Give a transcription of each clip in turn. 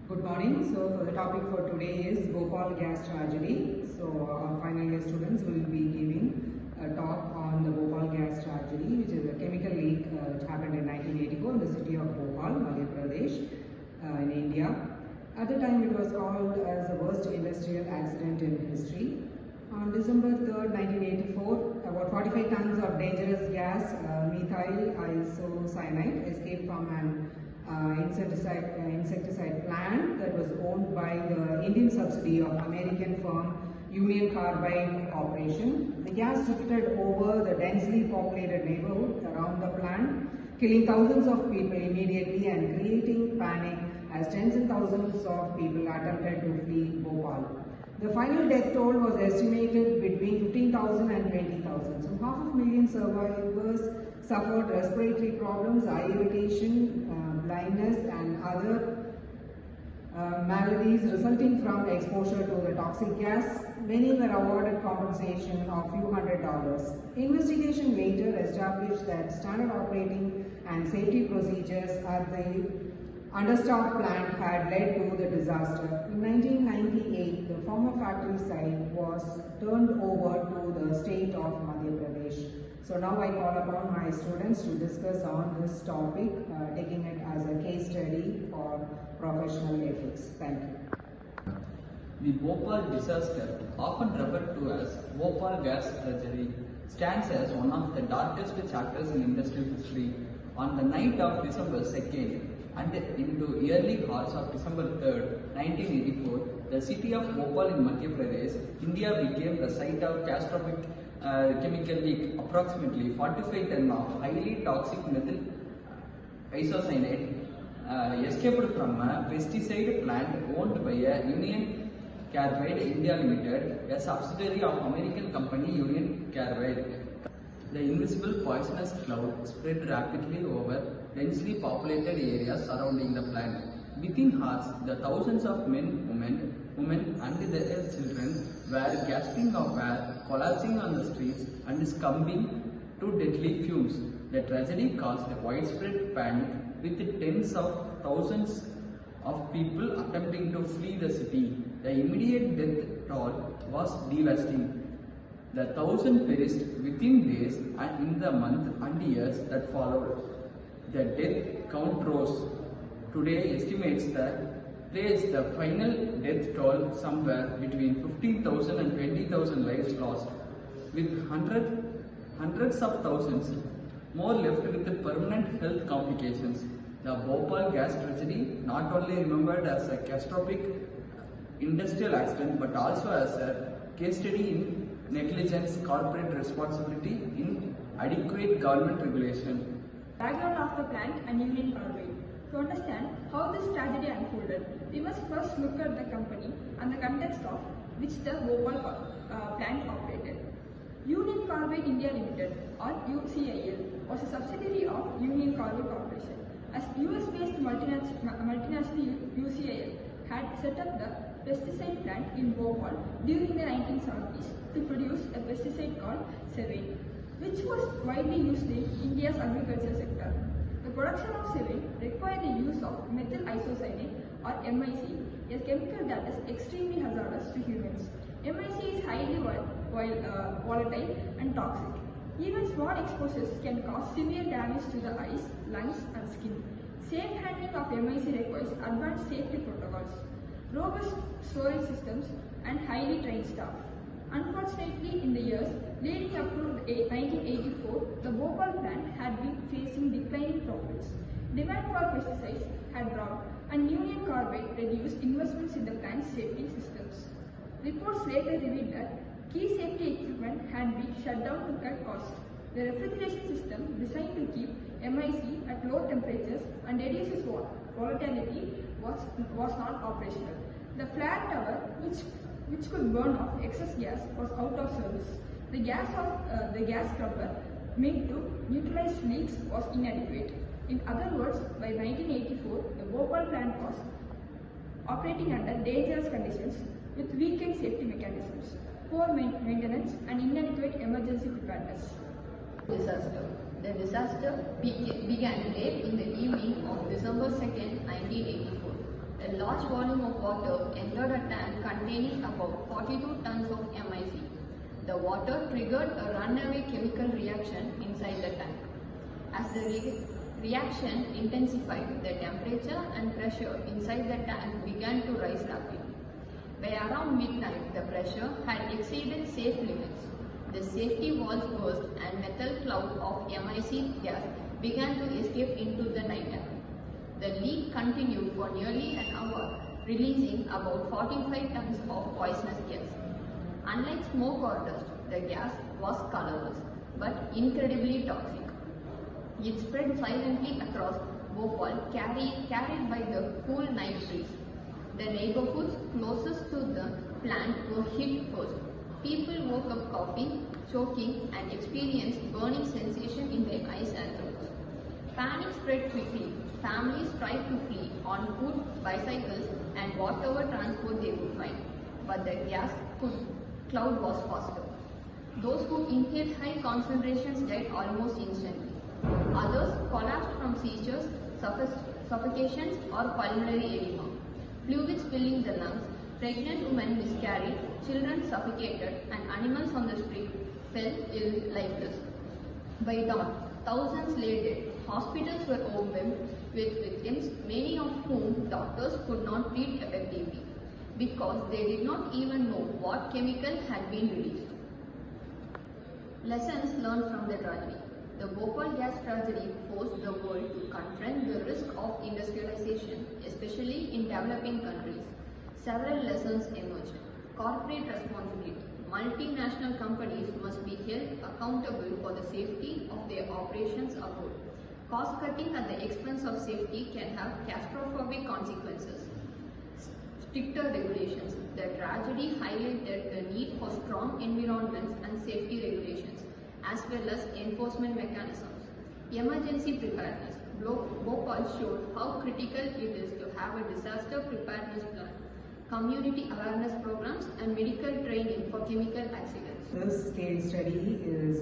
Good morning. So for the topic for today is Bhopal gas tragedy. So our final year students will be giving a talk on the Bhopal gas tragedy, which is a chemical leak which happened in 1984 in the city of Bhopal, Madhya Pradesh, in India. At the time it was called as the worst industrial accident in history. On December 3rd, 1984, about 45 tons of dangerous gas, methyl isocyanate, escaped from an insecticide plant that was owned by the Indian subsidiary of American firm Union Carbide Corporation. The gas drifted over the densely populated neighborhood around the plant, killing thousands of people immediately and creating panic as tens and thousands of people attempted to flee Bhopal. The final death toll was estimated between 15,000 and 20,000. So 500,000 survivors suffered respiratory problems, eye irritation, blindness and other maladies resulting from exposure to the toxic gas. Many were awarded compensation of few $100s. Investigation later established that standard operating and safety procedures at the understaffed plant had led to the disaster. In 1998, the former factory site was turned over to the state of Madhya Pradesh. So now I call upon my students to discuss on this topic, taking it as a case study for professional ethics. Thank you. The Bhopal disaster, often referred to as Bhopal gas tragedy, stands as one of the darkest chapters in industrial history. On the night of December 2nd and into early hours of December 3rd, 1984, the city of Bhopal in Madhya Pradesh, India became the site of catastrophic chemical leak. Approximately 45 tons of highly toxic methyl isocyanate escaped from a pesticide plant owned by a Union Carbide India Limited, a subsidiary of American company Union Carbide. The invisible poisonous cloud spread rapidly over densely populated areas surrounding the plant. Within hours, the thousands of men, women and their children were gasping of air, collapsing on the streets and succumbing to deadly fumes. The tragedy caused widespread panic, with tens of thousands of people attempting to flee the city. The immediate death toll was devastating. The thousands perished within days and in the months and years that followed. The death count rose. Today estimates placed the final death toll somewhere between 15,000 and 20,000 lives lost, with hundreds of thousands more left with permanent health complications. The Bhopal gas tragedy, not only remembered as a catastrophic industrial accident but also as a case study in negligence, corporate responsibility, inadequate government regulation. Background of the plant and Union Carbide. To understand how this tragedy unfolded, we must first look at the company and the context of which the Bhopal plant operated. Union Carbide India Limited, or UCIL, was a subsidiary of Union Carbide Corporation. As US-based multinational UCIL had set up the pesticide plant in Bhopal during the 1970s to produce a pesticide called Sevin, which was widely used in India's agriculture sector. The production of Sevin required the use of methyl isocyanate, or MIC, a chemical that is extremely hazardous to humans. MIC is highly volatile and toxic. Even small exposures can cause severe damage to the eyes, lungs and skin. Safe handling of MIC requires advanced safety protocols, robust storage systems and highly trained staff. Unfortunately, in the years leading up to 1984, the Bhopal plant had been facing declining profits. Demand for pesticides had dropped and Union Carbide reduced investments in the plant's safety systems. Reports later revealed that key safety equipment had been shut down to cut costs. The refrigeration system designed to keep MIC at low temperatures and reduce its volatility was not operational. The flare tower, which could burn off excess gas, was out of service. The gas scrubber made to neutralize leaks was inadequate. In other words, by 1984, the Bhopal plant was operating under dangerous conditions with weakened safety mechanisms, poor maintenance and inadequate emergency preparedness. Disaster. The disaster began late in the evening of December 2nd, 1984. The A large volume of water entered a tank containing about 42 tons of MIC. The water triggered a runaway chemical reaction inside the tank. As the reaction intensified, the temperature and pressure inside the tank began to rise rapidly. By around midnight, the pressure had exceeded safe limits. The safety valves burst and metal cloud of MIC gas began to escape into the night air. The leak continued for nearly an hour, releasing about 45 tons of poisonous gas. Unlike smoke or dust, the gas was colorless but incredibly toxic. It spread silently across Bhopal, carried by the cool night breeze. The neighborhoods closest to the plant were hit first. People woke up coughing, choking, and experienced burning sensation in their eyes and throats. Panic spread quickly. Families tried to flee on foot, bicycles, and whatever transport they could find. But the gas cloud was faster. Those who inhaled high concentrations died almost instantly. Others collapsed from seizures, suffocations, or pulmonary edema. Fluids filling the lungs, pregnant women miscarried, children suffocated, and animals on the street fell ill lifeless. By dawn, thousands lay dead. Hospitals were overwhelmed with victims, many of whom doctors could not treat effectively because they did not even know what chemical had been released. Lessons learned from the tragedy. The Bhopal gas tragedy forced the world to confront the risk of industrialization, especially in developing countries. Several lessons emerged. Corporate responsibility. Multinational companies must be held accountable for the safety of their operations abroad. Cost cutting at the expense of safety can have catastrophic consequences. Stricter regulations. The tragedy highlighted the need for strong environment and safety regulations, as well as enforcement mechanisms. Emergency preparedness. Bhopal showed how critical it is to have a disaster preparedness plan, community awareness programs, and medical training for chemical accidents. This case study is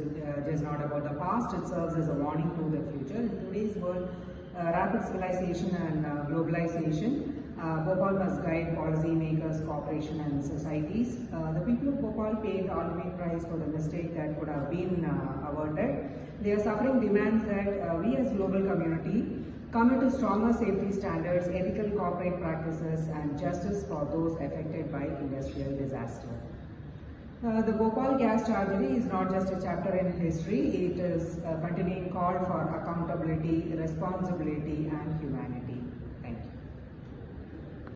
just not about the past, it serves as a warning to the future. In today's world, rapid civilization and globalization, Bhopal must guide policymakers, corporations, and societies. The people of Bhopal paid the ultimate price for the mistake that could have been averted. Their suffering demands that we as global community commit to stronger safety standards, ethical corporate practices, and justice for those affected by industrial disaster. The Bhopal gas tragedy is not just a chapter in history, it is a continuing call for accountability, responsibility, and humanity.